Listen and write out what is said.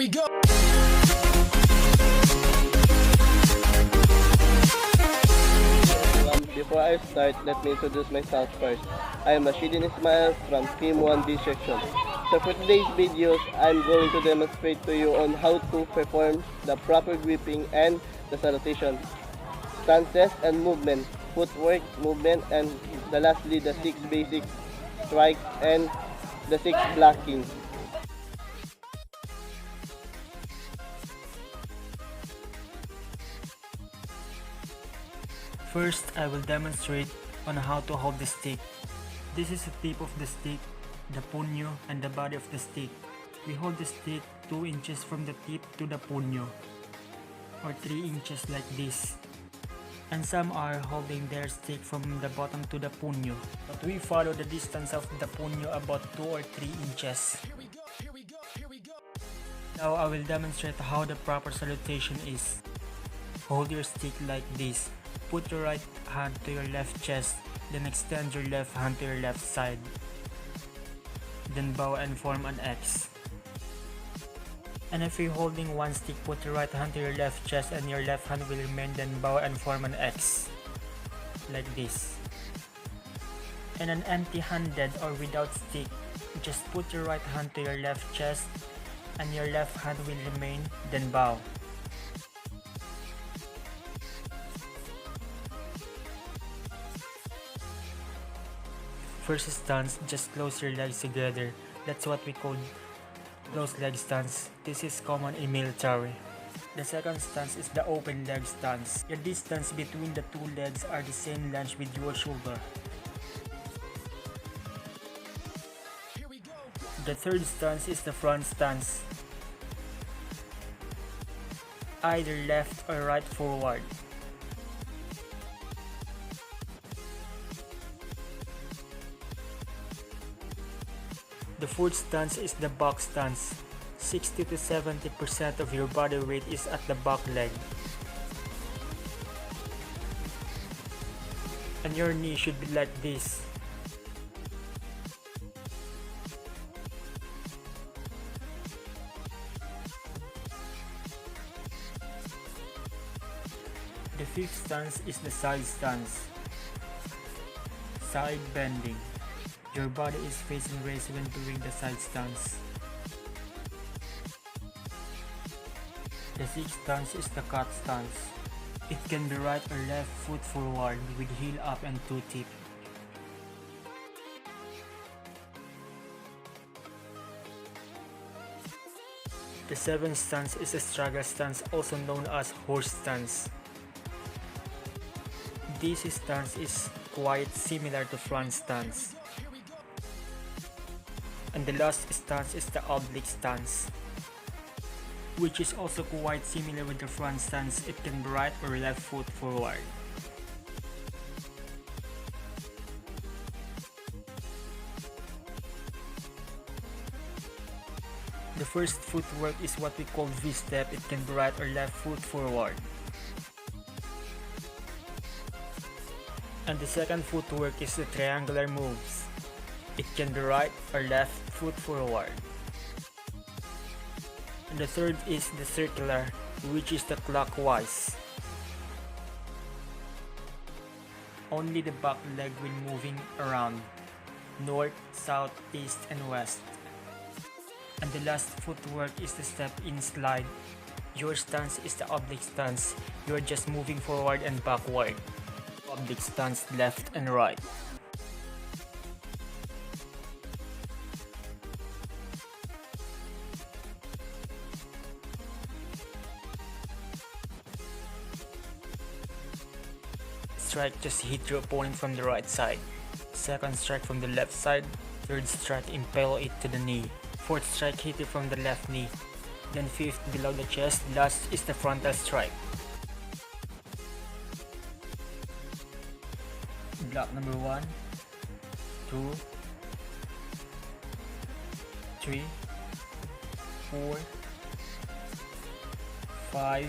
we go. Before I start, let me introduce myself first. I am Rashidin Ismael from Team 1B section. So for today's videos, I'm going to demonstrate to you on how to perform the proper gripping and the salutation, stances and movement, footwork, movement, and lastly the 6 basic strikes and the 6 blocking. First, I will demonstrate on how to hold the stick. This is the tip of the stick, the puño, and the body of the stick. We hold the stick 2 inches from the tip to the puño, or 3 inches like this. And some are holding their stick from the bottom to the puño, but we follow the distance of the puño about 2 or 3 inches. Now I will demonstrate how the proper salutation is. Hold your stick like this. Put your right hand to your left chest, then extend your left hand to your left side. Then bow and form an X. And if you're holding one stick, put your right hand to your left chest and your left hand will remain, then bow and form an X. Like this. And an empty-handed or without stick, just put your right hand to your left chest and your left hand will remain, then bow. First stance, just close your legs together. That's what we call close leg stance. This is common in military. The second stance is the open leg stance. The distance between the two legs are the same length with your shoulder. The third stance is the front stance. Either left or right forward. The fourth stance is the back stance. 60 to 70% of your body weight is at the back leg. And your knee should be like this. The fifth stance is the side stance. Side bending. Your body is facing raised when doing the side stance. The sixth stance is the cat stance. It can be right or left foot forward with heel up and toe tip. The seventh stance is a struggle stance, also known as horse stance. This stance is quite similar to front stance. And the last stance is the oblique stance, which is also quite similar with the front stance. It can be right or left foot forward. The first footwork is what we call V-step. It can be right or left foot forward. And the second footwork is the triangular moves. It can be right or left foot forward. And the third is the circular, which is the clockwise. Only the back leg will moving around, north, south, east, and west. And the last footwork is the step in slide. Your stance is the oblique stance. You are just moving forward and backward. Oblique stance left and right. Strike, just hit your opponent from the right side. Second strike from the left side. Third strike, impale it to the knee. Fourth strike, hit it from the left knee. Then fifth, below the chest. Last is the frontal strike. Block number 1, 2, 3, 4, 5,